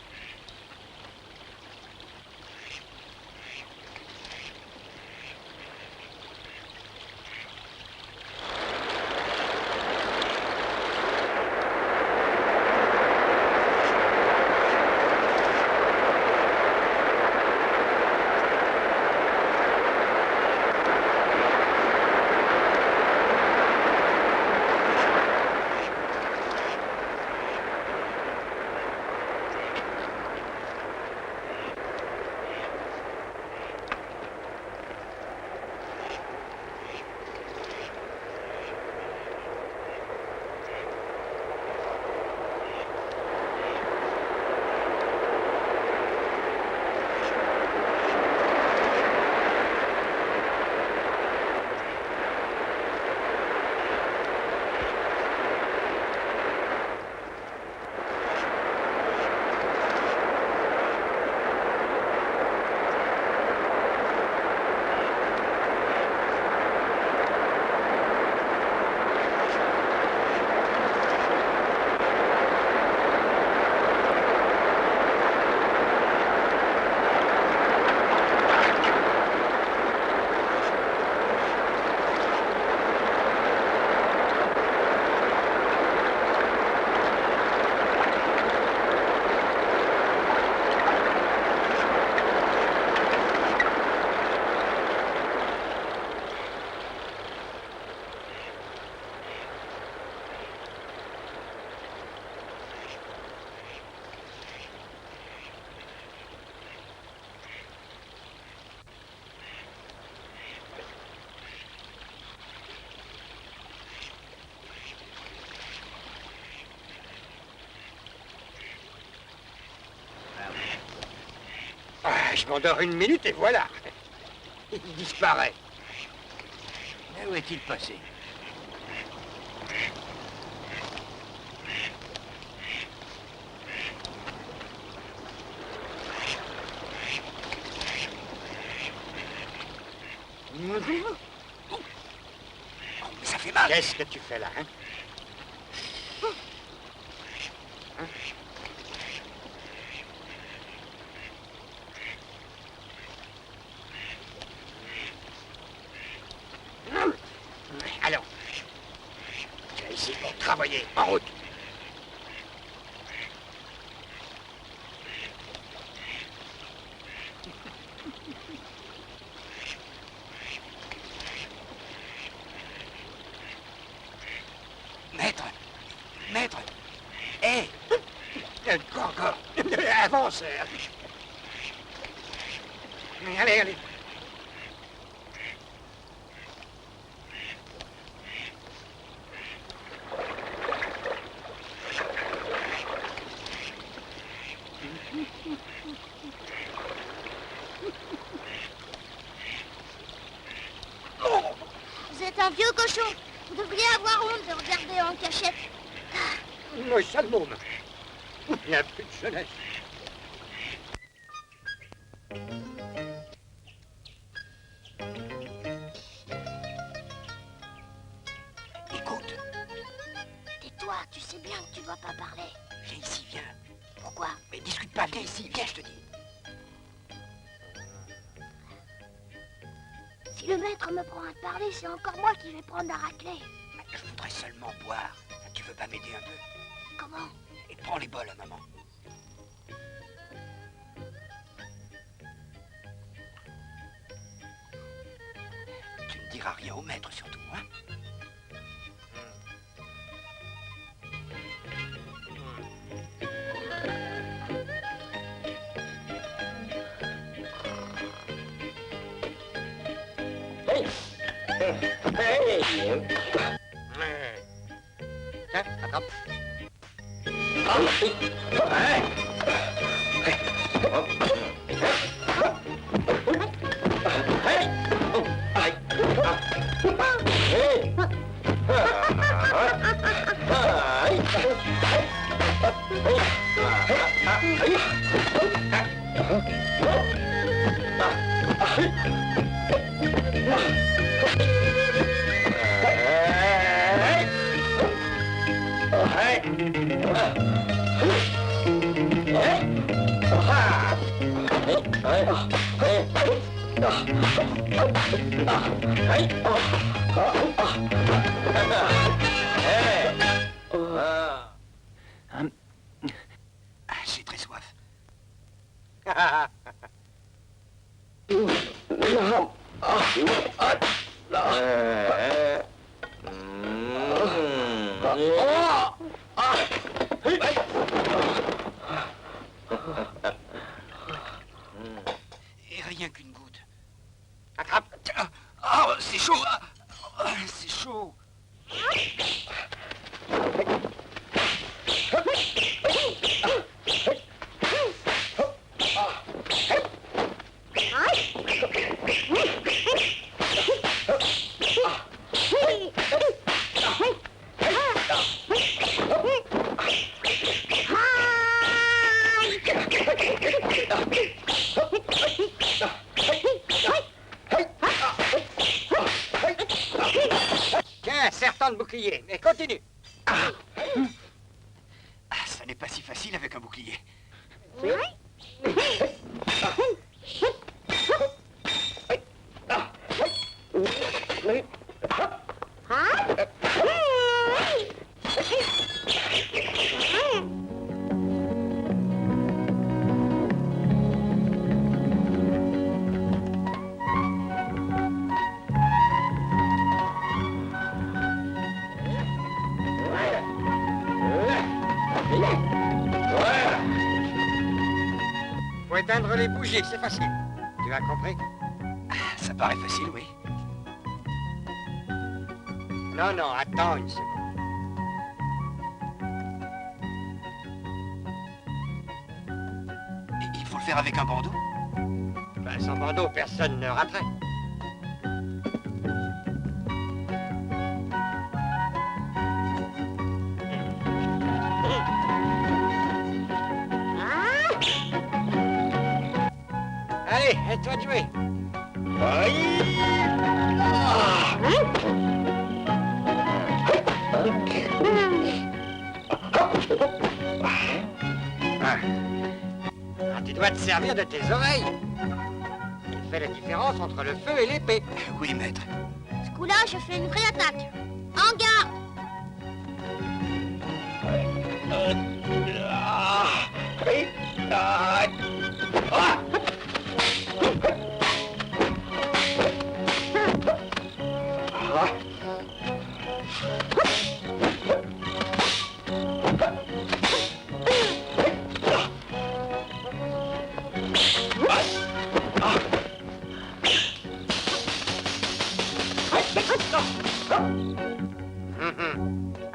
Je m'endors une minute et voilà. Il disparaît. Mais où est-il passé? Oh, mais ça fait mal. Qu'est-ce que tu fais là, hein? Allons. Tu as ici pour travailler. En route. Maître. Maître. Hé. Encore. Avance. Allez, allez. Vous êtes un vieux cochon. Vous devriez avoir honte de regarder en cachette. Moi, ça le môme. Il n'y a plus de jeunesse. Écoute, Tais-toi, tu sais bien que tu dois pas parler. viens ici, viens. Pourquoi? Mais discute pas, viens ici, viens, je te dis. Si le maître me prend à te parler, c'est encore moi qui vais prendre la raclée. Mais je voudrais seulement boire. Tu veux pas m'aider un peu? Comment? Et prends les bols, maman. Tu ne diras rien au maître, surtout, hein? Tiens, attrape. J'ai très soif. Et rien qu'une goutte. Attrape. Oh, c'est chaud. C'est chaud. Tiens, serre-t'en le bouclier, mais continue. Ah, ça n'est pas si facile avec un bouclier. Faut éteindre les bougies, c'est facile. Tu as compris? Ça paraît facile, oui. Non, non, attends une seconde. Il faut le faire avec un bandeau? Sans Bordeaux, personne ne raterait. Allez, à toi de jouer. Ah, tu dois te servir de tes oreilles. Il fait la différence entre le feu et l'épée. Oui, maître. Ce coup-là, je fais une vraie attaque. En garde!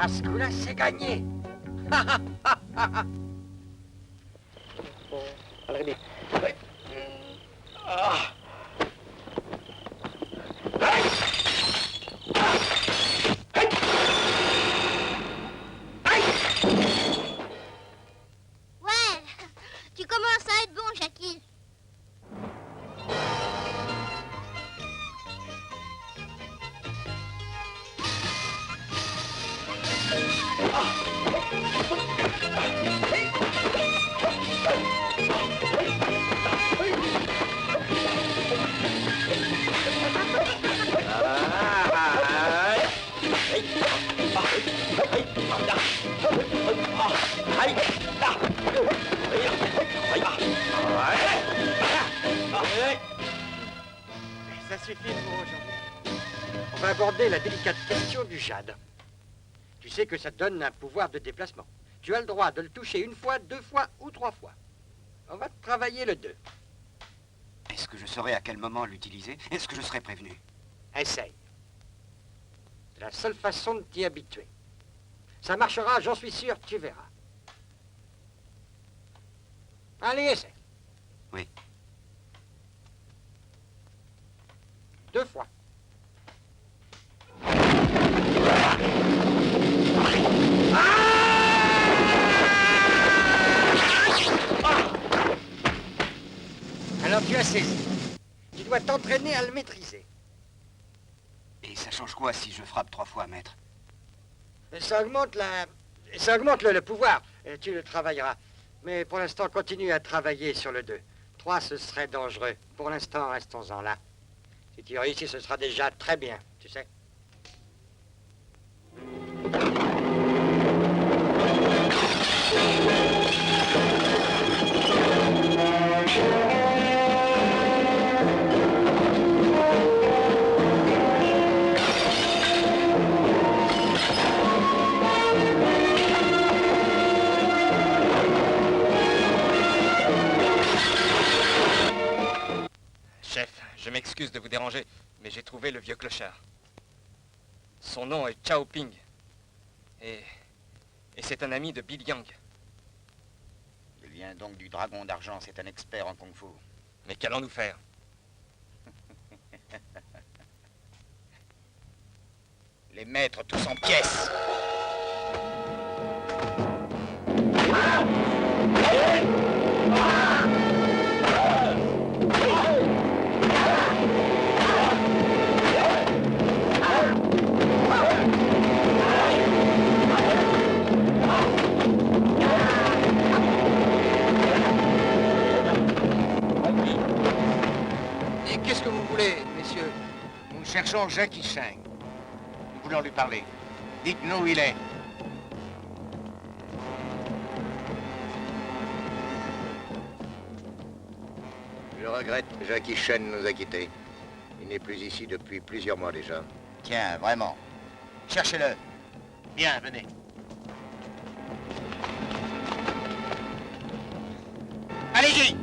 À ce coup-là, c'est gagné. Ouais, tu commences à être bon, Jackie. Ça suffit pour aujourd'hui. On va aborder la délicate question du jade. Tu sais que ça te donne un pouvoir de déplacement. Tu as le droit de le toucher une fois, 2 fois ou 3 fois. On va travailler le 2. Est-ce que je saurais à quel moment l'utiliser? Est-ce que je serai prévenu? Essaye. C'est la seule façon de t'y habituer. Ça marchera, j'en suis sûr, tu verras. Allez, essaie. Oui. 2 fois. Alors tu as saisi. Tu dois t'entraîner à le maîtriser. Et ça change quoi si je frappe 3 fois, maître? Ça augmente le pouvoir. Et tu le travailleras. Mais pour l'instant, continue à travailler sur le 2. 3, ce serait dangereux. Pour l'instant, restons-en là. Si tu réussis, ce sera déjà très bien, tu sais. Chef, je m'excuse de vous déranger, mais j'ai trouvé le vieux clochard. Son nom est Chao Ping. Et c'est un ami de Bill Yang. Il vient donc du Dragon d'Argent, c'est un expert en kung-fu. Mais qu'allons-nous faire? Les maîtres tous en pièces. Et qu'est-ce que vous voulez, messieurs? Nous cherchons Jackie Cheng. Nous voulons lui parler. Dites-nous où il est. Je regrette, Jackie Chen nous a quittés. Il n'est plus ici depuis plusieurs mois déjà. Tiens, vraiment. Cherchez-le. Bien, venez. Allez-y.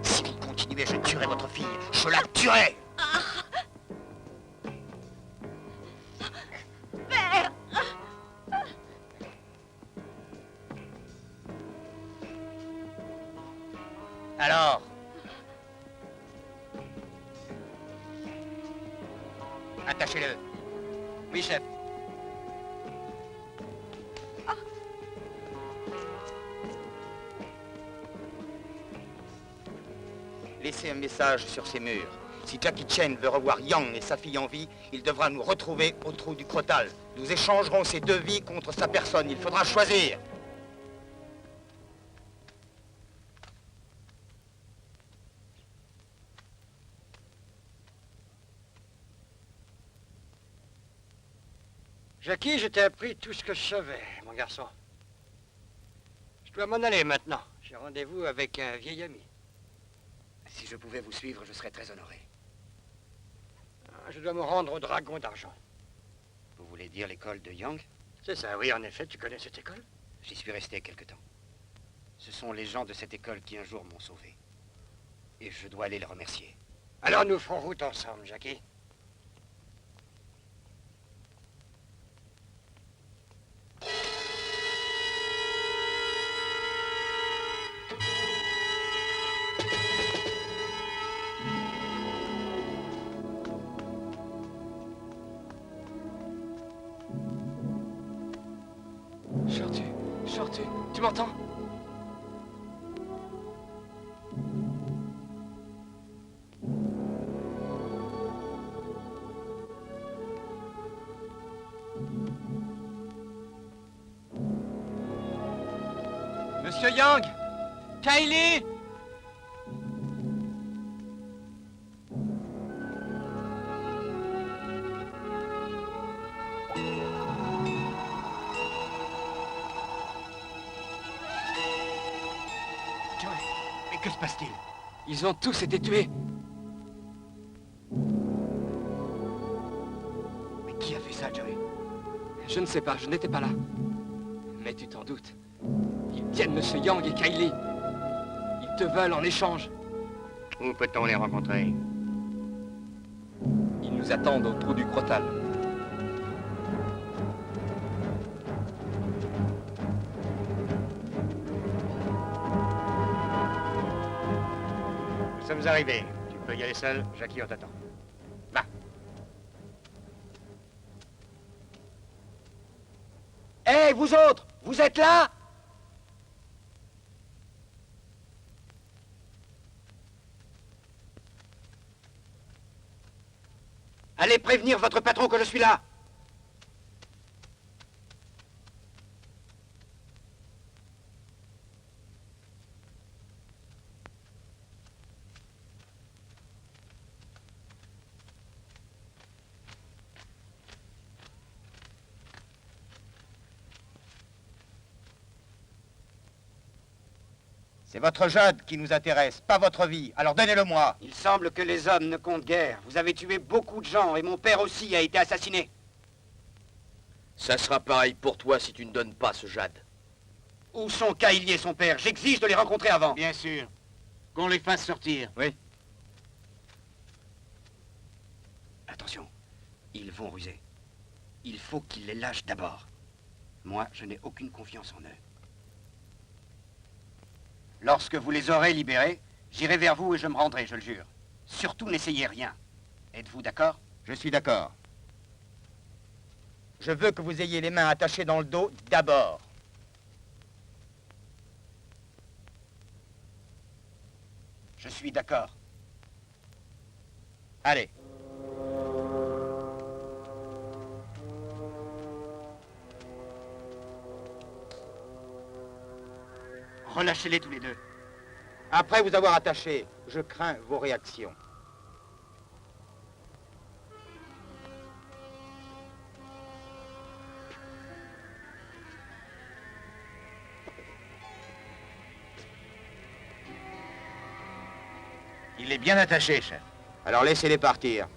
Si vous continuez, je tuerai votre fille. Je la tuerai. Père! Alors? Attachez-le. Oui, chef. Laissez un message sur ces murs. Si Jackie Chan veut revoir Yang et sa fille en vie, il devra nous retrouver au trou du Crotal. Nous échangerons ces deux vies contre sa personne. Il faudra choisir. Jackie, je t'ai appris tout ce que je savais, mon garçon. Je dois m'en aller maintenant. J'ai rendez-vous avec un vieil ami. Si je pouvais vous suivre, je serais très honoré. Je dois me rendre au Dragon d'Argent. Vous voulez dire l'école de Yang? C'est ça, oui, en effet. Tu connais cette école? J'y suis resté quelque temps. Ce sont les gens de cette école qui un jour m'ont sauvé. Et je dois aller les remercier. Alors nous ferons route ensemble, Jackie. Shortu, tu m'entends? Monsieur Yang! Kylie! Mais que se passe-t-il? Ils ont tous été tués. Mais qui a fait ça, Joey? Je ne sais pas, je n'étais pas là. Mais tu t'en doutes. Ils tiennent Monsieur Yang et Kylie. Ils te veulent en échange. Où peut-on les rencontrer? Ils nous attendent au trou du Crotal. Nous sommes arrivés. Tu peux y aller seul. Jackie, on t'attend. Va. Hé, vous autres! Vous êtes là? Allez prévenir votre patron que je suis là. C'est votre Jade qui nous intéresse, pas votre vie. Alors donnez-le-moi. Il semble que les hommes ne comptent guère. Vous avez tué beaucoup de gens et mon père aussi a été assassiné. Ça sera pareil pour toi si tu ne donnes pas ce Jade. Où sont Kaili et son père? J'exige de les rencontrer avant. Bien sûr. Qu'on les fasse sortir. Oui. Attention, ils vont ruser. Il faut qu'ils les lâchent d'abord. Moi, je n'ai aucune confiance en eux. Lorsque vous les aurez libérés, j'irai vers vous et je me rendrai, je le jure. Surtout, n'essayez rien. Êtes-vous d'accord? Je suis d'accord. Je veux que vous ayez les mains attachées dans le dos d'abord. Je suis d'accord. Allez. Relâchez-les tous les deux. Après vous avoir attaché, je crains vos réactions. Il est bien attaché, chef. Alors laissez-les partir.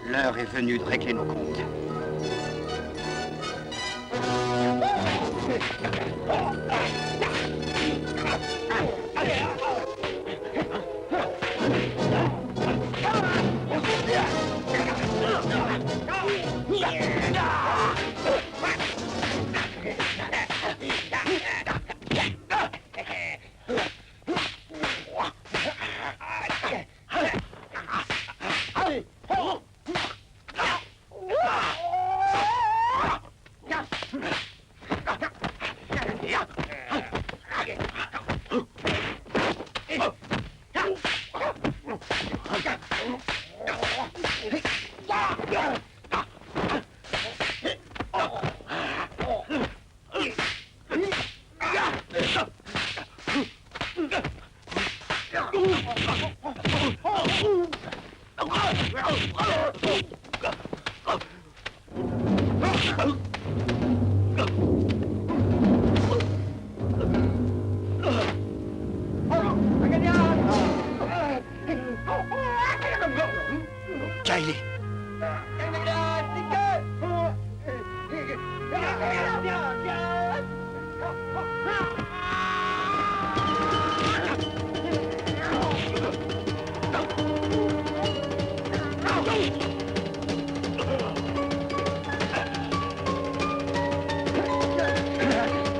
L'heure est venue de régler nos comptes. Kylie.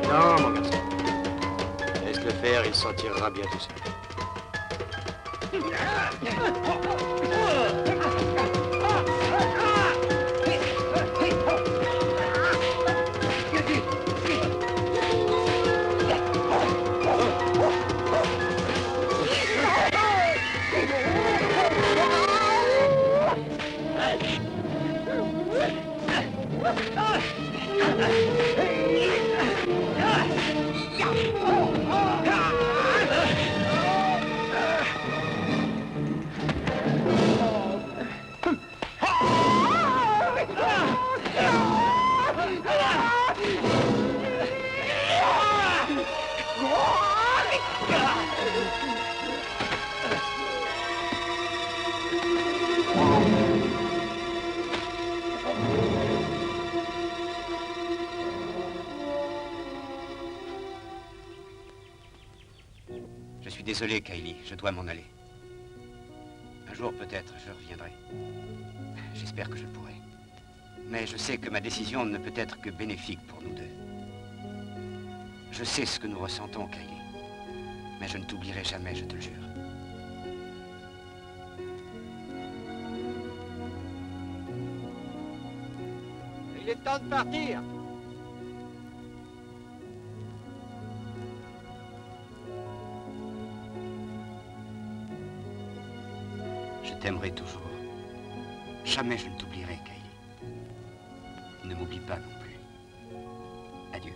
Non, mon garçon. Laisse-le faire, il s'en tirera bien tout seul. Je suis désolé, Kylie, je dois m'en aller. Un jour, peut-être, je reviendrai. J'espère que je le pourrai. Mais je sais que ma décision ne peut être que bénéfique pour nous deux. Je sais ce que nous ressentons, Kylie. Mais je ne t'oublierai jamais, je te le jure. Il est temps de partir. Je t'aimerai toujours. Jamais je ne t'oublierai, Kylie. Ne m'oublie pas non plus. Adieu.